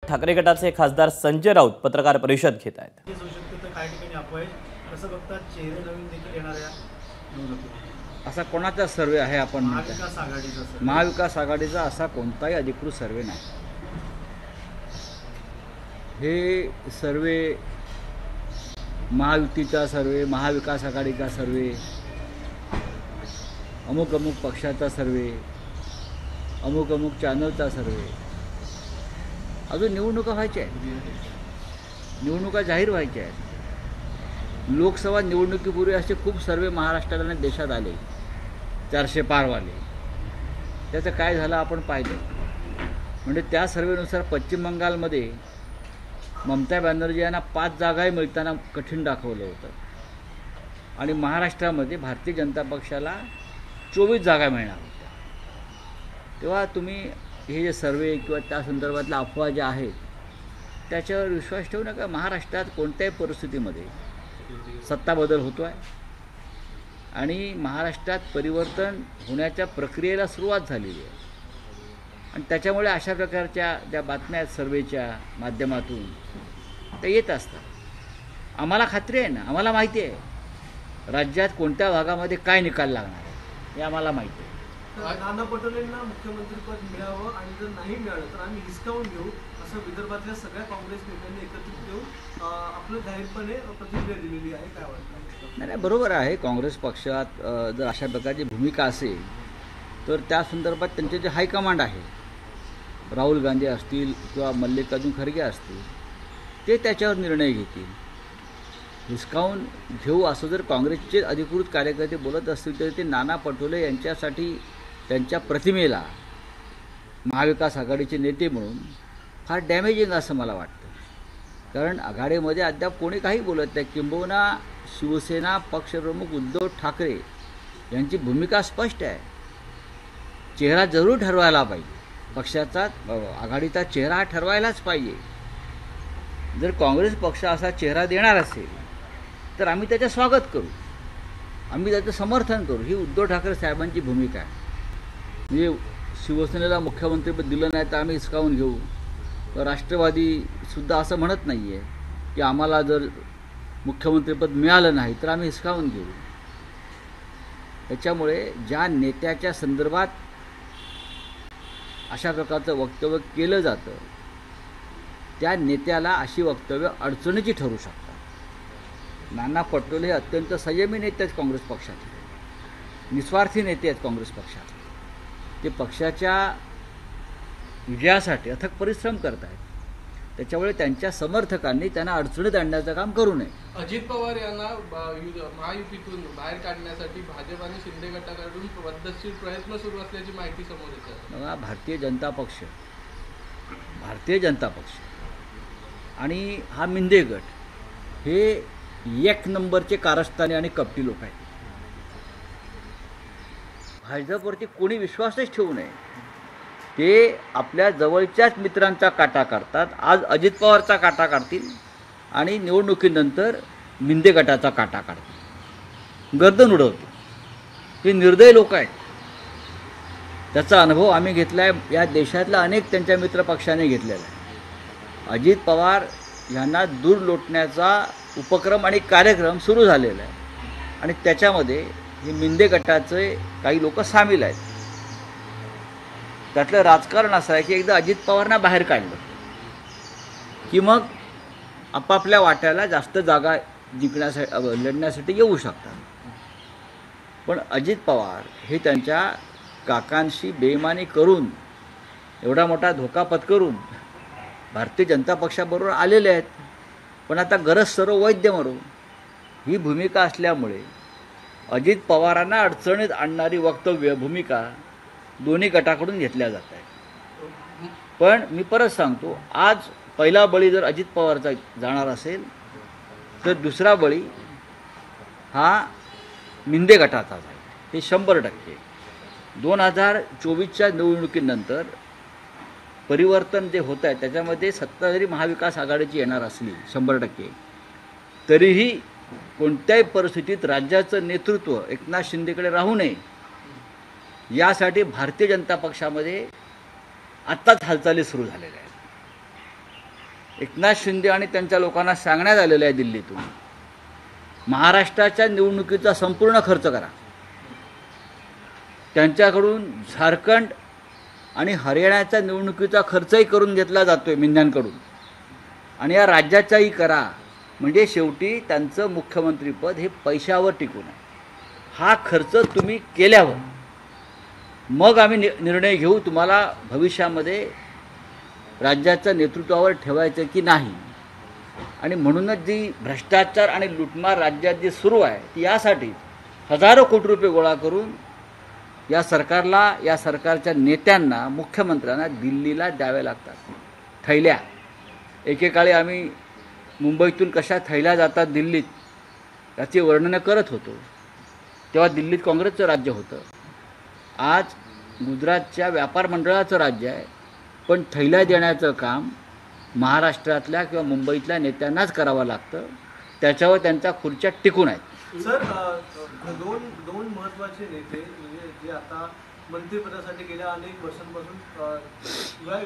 ठाकरे गटाचे खासदार संजय राऊत पत्रकार परिषद घेत आहेत। काही ठिकाणी अफवा आहे, कसं बघतात चेहरे नवीन देखील येणाऱ्या असा कोणाचा सर्वे आहे? आपण महाविकास आघाडीचा सर्वे? महाविकास आघाडीचा असा कोणताही अधिकृत सर्वे नाही। हे सर्वे महायुतीचा सर्वे, महाविकास आघाडीचा सर्वे, अमुक अमुक पक्षाचा सर्वे, अमुक अमुक चॅनलचा सर्वे। अजून निवडणुका व्हायच्या आहेत, निवडणुका जाहीर व्हायच्या आहेत। लोकसभा निवडणुकीपूर्वी असे खूप सर्वे महाराष्ट्रात आणि देशात आले, 400 पारवाले। त्याचं काय झालं आपण पाहिलं। म्हणजे त्या सर्वेनुसार पश्चिम बंगालमध्ये ममता बॅनर्जी यांना 5 जागाही मिळताना कठीण दाखवलं होतं आणि महाराष्ट्रामध्ये भारतीय जनता पक्षाला 24 जागा मिळणार होत्या। तेव्हा तुम्ही हे जे सर्वे किंवा त्या संदर्भातल्या अफवा ज्या आहेत त्याच्यावर विश्वास ठेवू नका। महाराष्ट्रात कोणत्याही परिस्थितीमध्ये सत्ता बदल होतो आहे आणि महाराष्ट्रात परिवर्तन होण्याच्या प्रक्रियेला सुरुवात झालेली आहे आणि त्याच्यामुळे अशा प्रकारच्या ज्या बातम्या आहेत सर्वेच्या माध्यमातून त्या येत असतात। आम्हाला खात्री आहे ना, आम्हाला माहिती आहे राज्यात कोणत्या भागामध्ये काय निकाल लागणार आहे, हे आम्हाला माहिती आहे। नाना पटोलेंना मुख्यमंत्रीपद मिळावं आणि जर नाही मिळालं तर आम्ही हिसकावून घेऊ, असं विदर्भातल्या सगळ्या काँग्रेस नेत्यांनी एकत्रित येऊन आपलं जाहीरपणे प्रतिक्रिया दिलेली आहे। काय वाटतं? नाही, बरोबर आहे। काँग्रेस पक्षात जर अशा प्रकारची भूमिका असेल तर त्या संदर्भात त्यांचे जे हायकमांड आहे, राहुल गांधी असतील किंवा मल्लिकार्जुन खरगे असतील, ते त्याच्यावर निर्णय घेतील। हिसकावून घेऊ असं जर काँग्रेसचे अधिकृत कार्यकर्ते बोलत असतील तर ते नाना पटोले यांच्यासाठी, त्यांच्या प्रतिमेला महाविकास आघाडीचे नेते म्हणून फार डॅमेजिंग असं मला वाटतं। कारण आघाडीमध्ये अद्याप कोणी काही बोलत नाही। किंबहुना शिवसेना पक्षप्रमुख उद्धव ठाकरे यांची भूमिका स्पष्ट आहे, चेहरा जरूर ठरवायला पाहिजे, पक्षाचा आघाडीचा चेहरा ठरवायलाच पाहिजे। जर काँग्रेस पक्ष असा चेहरा देणार असेल तर आम्ही त्याचं स्वागत करू, आम्ही त्याचं समर्थन करू। ही उद्धव ठाकरे साहेबांची भूमिका आहे। म्हणजे शिवसेनेला मुख्यमंत्रीपद दिलं नाही तर आम्ही हिसकावून घेऊ, राष्ट्रवादीसुद्धा असं म्हणत नाही आहे की आम्हाला जर मुख्यमंत्रीपद मिळालं नाही तर आम्ही हिसकावून घेऊ। त्याच्यामुळे ज्या नेत्याच्या संदर्भात अशा प्रकारचं वक्तव्य केलं जातं त्या नेत्याला अशी वक्तव्य अडचणीची ठरू शकतात। नाना पटोले हे अत्यंत संयमी नेते आहेत काँग्रेस पक्षातले, निस्वार्थी नेते आहेत काँग्रेस पक्षातले। ते पक्षाच्या विजयासाठी अथक परिश्रम करत आहेत, त्याच्यामुळे त्यांच्या समर्थकांनी त्यांना अडचणीत आणण्याचं काम करू नये। अजित पवार यांना महायुतीतून बाहेर काढण्यासाठी भाजप आणि शिंदे गटाकडून पद्धतशीर प्रयत्न सुरू असल्याची माहिती समोर येते। बघा, भारतीय जनता पक्ष आणि हा मिंदे गट हे 1 नंबरचे कारस्थानी आणि कपटी लोक आहेत। भाजपवरती कोणी विश्वासच ठेवू नये। ते आपल्या जवळच्याच मित्रांचा काटा काढतात। आज अजित पवारचा काटा काढतील आणि निवडणुकीनंतर मिंदे गटाचा काटा काढतील, गर्दन उडवतील। हे निर्दयी लोक आहेत, त्याचा अनुभव आम्ही घेतला आहे। या देशातल्या अनेक त्यांच्या मित्रपक्षाने घेतलेला आहे। अजित पवार यांना दूर लोटण्याचा उपक्रम आणि कार्यक्रम सुरू झालेला आहे आणि त्याच्यामध्ये हे मिंदे गटाचे काही लोक सामील आहेत। त्यातलं राजकारण असं आहे की एकदा अजित पवारांना बाहेर काढलं की मग आपापल्या वाट्याला जास्त जागा जिंकण्यासाठी लढण्यासाठी येऊ शकतात। पण अजित पवार हे त्यांच्या काकांशी बेईमानी करून, एवढा मोठा धोका पत्करून भारतीय जनता पक्षाबरोबर आलेले आहेत। पण आता गरज सर्व वैद्य मरो ही भूमिका असल्यामुळे अजित पवारांना अडचणीत आणणारी वक्तव्य, भूमिका दोन्ही गटाकडून घेतल्या जात आहेत। पण मी परत सांगतो, आज पहिला बळी जर अजित पवारचा जाणार असेल तर दुसरा बळी हा मिंदे गटाचा जाईल, हे 100%। 2024च्या निवडणुकीनंतर परिवर्तन जे होत आहे त्याच्यामध्ये सत्ता जरी महाविकास आघाडीची येणार असली 100%, तरीही कोणत्याही परिस्थितीत राज्याचं नेतृत्व एकनाथ शिंदेकडे राहू नये यासाठी भारतीय जनता पक्षामध्ये आत्ताच हालचाली सुरू झालेल्या आहेत। एकनाथ शिंदे आणि त्यांच्या लोकांना सांगण्यात आलेलं आहे दिल्लीतून, महाराष्ट्राच्या निवडणुकीचा संपूर्ण खर्च करा. त्यांच्याकडून झारखंड आणि हरियाणाच्या निवडणुकीचा खर्चही करून घेतला जातोय मिंद्यांकडून, आणि या राज्याचाही करा. म्हणजे शेवटी त्यांचं मुख्यमंत्रीपद हे पैशावर टिकून आहे. हा खर्च तुम्ही केल्यावर मग आम्ही निर्णय घेऊ तुम्हाला भविष्यामध्ये राज्याच्या नेतृत्वावर ठेवायचं की नाही. आणि म्हणूनच जी भ्रष्टाचार आणि लुटमार राज्यात जी सुरू आहे ती यासाठी हजारो कोटी रुपये गोळा करून या सरकारला, या सरकारच्या नेत्यांना, मुख्यमंत्र्यांना दिल्लीला द्यावे लागतात. थैल्या एकेकाळी आम्ही मुंबईतून कशा थैल्या जातात दिल्लीत याची वर्णनं करत होतो. तेव्हा दिल्लीत काँग्रेसचं राज्य होतं. आज गुजरातच्या व्यापार मंडळाचं राज्य आहे, पण थैल्या देण्याचं काम महाराष्ट्रातल्या किंवा मुंबईतल्या नेत्यांनाच करावं लागतं. त्याच्यावर त्यांच्या खुर्च्या टिकून आहेत. सर, दोन महत्त्वाचे नेते म्हणजे जे आता मंत्रिपदासाठी गेल्या अनेक वर्षांपासून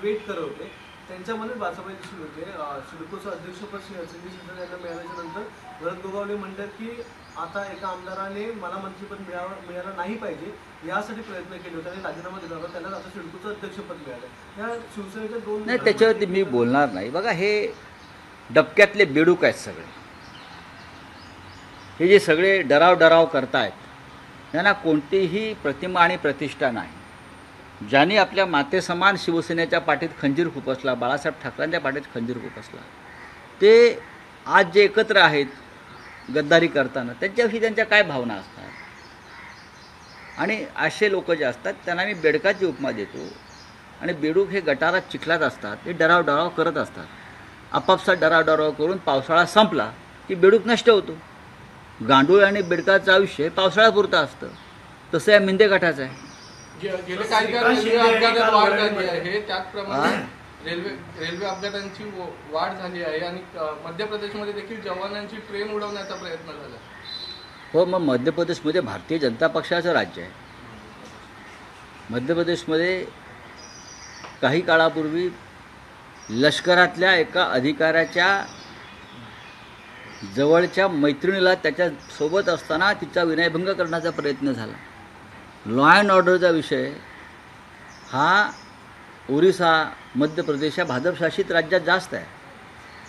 वेट करत होते, त्यांच्यामध्ये बाचाबाई दिसून होते. सिडकोचं अध्यक्षपद संजय सिन्हा यांना मिळाल्याच्या नंतर भरत गोगावले म्हणतात की आता एका आमदाराने मला मंत्रिपद मिळालं नाही पाहिजे यासाठी प्रयत्न केले होते आणि राजीनामा दिला होता. त्यांना आता सिडकोचं अध्यक्षपद मिळालं. या शिवसेनेच्या दोन नाही, त्याच्यावरती मी बोलणार नाही. बघा, हे डबक्यातले बेडूक आहेत सगळे. हे जे सगळे डराव करतायत त्यांना कोणतीही प्रतिमा आणि प्रतिष्ठा नाही. ज्यांनी आपल्या मातेसमान शिवसेनेच्या पाठीत खंजीर खुपसला, बाळासाहेब ठाकरेंच्या पाठीत खंजीर खुपसला, ते आज जे एकत्र आहेत गद्दारी करताना त्यांच्याविषयी त्यांच्या काय भावना असतात. आणि असे लोक जे असतात त्यांना मी बेडकाची उपमा देतो. आणि बेडूक हे गटारात चिखलात असतात, हे डराव करत असतात. आपापसात डराव करून पावसाळा संपला की बेडूक नष्ट होतो. गांडूळ आणि बेडकाचं आयुष्य पावसाळ्यापुरतं असतं. तसं या मिंदे गटाचं आहे. गेले काही काळ रेल्वे अपघातात वाढ झाली आहे, त्याचप्रमाणे रेल्वे अपघातांची वाढ झाली आहे आणि मध्य प्रदेशमध्ये देखील जवानांची ट्रेन उडवण्याचा प्रयत्न झाला. हो, मग मध्य प्रदेशमध्ये भारतीय जनता पक्षाचं राज्य आहे. मध्य प्रदेशमध्ये काही काळापूर्वी लष्करातल्या एका अधिकाऱ्याच्या जवळच्या मैत्रिणीला त्याच्यासोबत असताना तिचा विनयभंग करण्याचा प्रयत्न झाला. लॉ अँड ऑर्डरचा विषय हा ओरिसा, मध्य प्रदेश या भाजपशासित राज्यात जास्त आहे.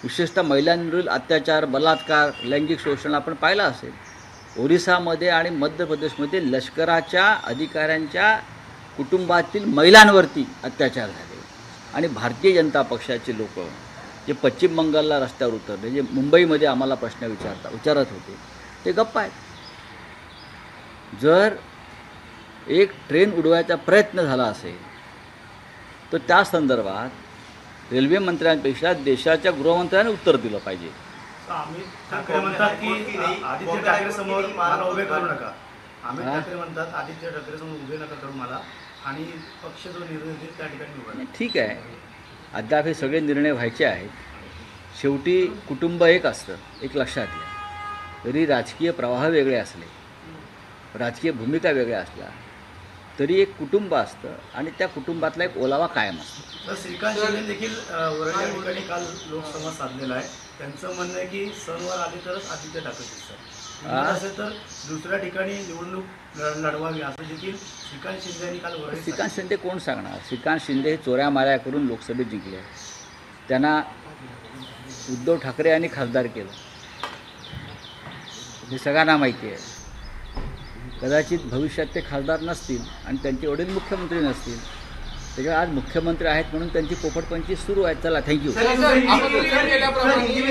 विशेषतः महिलांवरील अत्याचार, बलात्कार, लैंगिक शोषण आपण पाहिलं असेल. ओरिसामध्ये आणि मध्य प्रदेशमध्ये लष्कराच्या अधिकाऱ्यांच्या कुटुंबातील महिलांवरती अत्याचार झाले. आणि भारतीय जनता पक्षाचे लोक जे पश्चिम बंगालला रस्त्यावर उतरले, जे मुंबईमध्ये आम्हाला प्रश्न विचारत होते, ते गप्प आहेत. जर एक ट्रेन उडवायचा प्रयत्न झाला असेल तर त्या संदर्भात रेल्वे मंत्र्यांपेक्षा देशाच्या गृहमंत्र्यांनी उत्तर दिलं पाहिजे. अमित ठाकरे म्हणतात की आदित्य ठाकरे समोर मला उभे करू नका. अमित ठाकरे म्हणतात आदित्य ठाकरे समोर उभे नका करू मला, आणि पक्ष जो निर्णय घेईल त्या ठिकाणी उभा. ठीक आहे, अद्याप हे सगळे निर्णय व्हायचे आहेत. शेवटी कुटुंब एक असतं, एक लक्षात घ्या. तरी राजकीय प्रवाह वेगळे असले, राजकीय भूमिका वेगळ्या असल्या तरी एक कुटुंब असतं आणि त्या कुटुंबातला एक ओलावा कायम असतो. तर श्रीकांत शिंदे देखील वरळी या ठिकाणी काल लोकसंवाद साधलेला आहे. त्यांचं म्हणणं आहे की सणवार आले तरच आदित्य ठाकरे दिसतात, असेल तर दुसऱ्या ठिकाणी निवडणूक लढवावी असं देखील श्रीकांत शिंदे यांनी काल वरळी. श्रीकांत शिंदे कोण सांगणार? श्रीकांत शिंदे हे चोऱ्या माऱ्या करून लोकसभेत जिंकले. त्यांना उद्धव ठाकरे यांनी खासदार केलं, हे सगळ्यांना माहिती आहे. कदाचित भविष्यात ते खासदार नसतील आणि त्यांचे वडील मुख्यमंत्री नसतील. त्याच्यामुळे आज मुख्यमंत्री आहेत म्हणून त्यांची पोपटपंची सुरू आहे. चला, थँक्यू.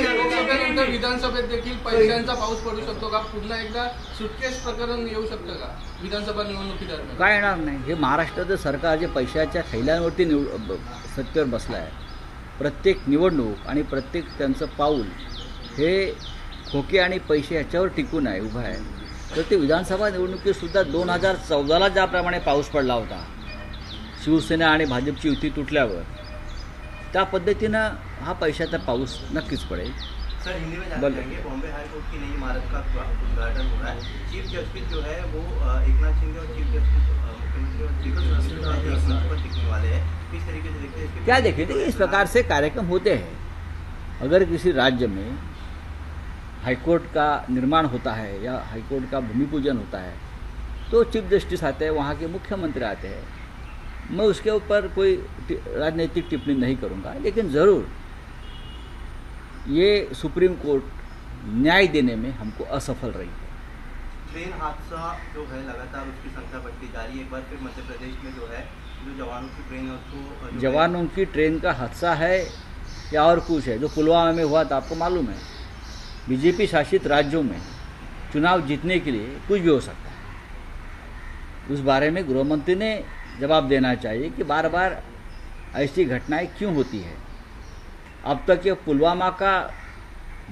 लोकसभेनंतर विधानसभेत देखील पैशांचा पाऊस पडू शकतो का? पुन्हा एकदा सुटकेस प्रकरण येऊ शकतं का विधानसभा निवडणुकीदरम्यान? काय येणार नाही. हे महाराष्ट्राचं सरकार जे पैशाच्या थैल्यांवरती सत्तेवर बसलं आहे. प्रत्येक निवडणूक आणि प्रत्येक त्यांचं पाऊल हे खोके आणि पैसे ह्याच्यावर टिकून आहे, उभं आहे. तर ते विधानसभा निवडणुकीतसुद्धा 2014ला ज्याप्रमाणे पाऊस पडला होता शिवसेना आणि भाजपची युती तुटल्यावर, त्या पद्धतीनं हा पैशाचा पाऊस नक्कीच पडेल. सर, हिंदी में जानना चाहेंगे, बॉम्बे हाई कोर्ट की नई इमारत का उद्घाटन हो रहा है. चीफ जस्टिस जो है वो एकनाथ शिंदे और चीफ जस्टिस मुख्यमंत्री और चीफ जस्टिस पर टिकने वाले हैं. किस तरीके से देखते हैं? क्या देखिए, इस प्रकार से कार्यक्रम होते हैं. अगर किसी राज्य में हाईकोर्ट का निर्माण होता है या हाईकोर्ट का भूमि पूजन होता है तो चीफ जस्टिस आते हैं, वहाँ के मुख्यमंत्री आते हैं। मैं उसके ऊपर कोई राजनीतिक टिप्पणी नहीं करूँगा, लेकिन ज़रूर ये सुप्रीम कोर्ट न्याय देने में हमको असफल रही है। ट्रेन हादसा जो है लगातार उसकी संख्या बढ़ती जा रही है। एक बार फिर मध्य प्रदेश में जो है जो जवानों की ट्रेन है उसको जो जवानों की ट्रेन का हादसा है या और कुछ है? जो पुलवामा में हुआ था आपको मालूम है। बीजेपी शासित राज्यों में चुनाव जीतने के लिए कुछ भी हो सकता है। उस बारे में गृह मंत्री ने जवाब देना चाहिए कि बार बार ऐसी घटनाएं क्यों होती है। अब तक ये पुलवामा का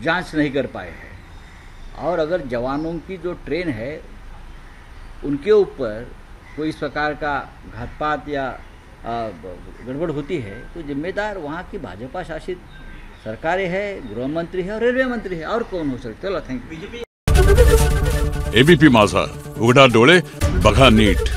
जांच नहीं कर पाए हैं, और अगर जवानों की जो ट्रेन है उनके ऊपर कोई इस प्रकार का घातपात या गड़बड़ होती है तो जिम्मेदार वहाँ की भाजपा शासित सरकारें है, गृह मंत्री है और रेलवे मंत्री है, और कौन हो सकता है? चलो, थैंक यू। एबीपी माझा, उघडा डोळे बघा नीट।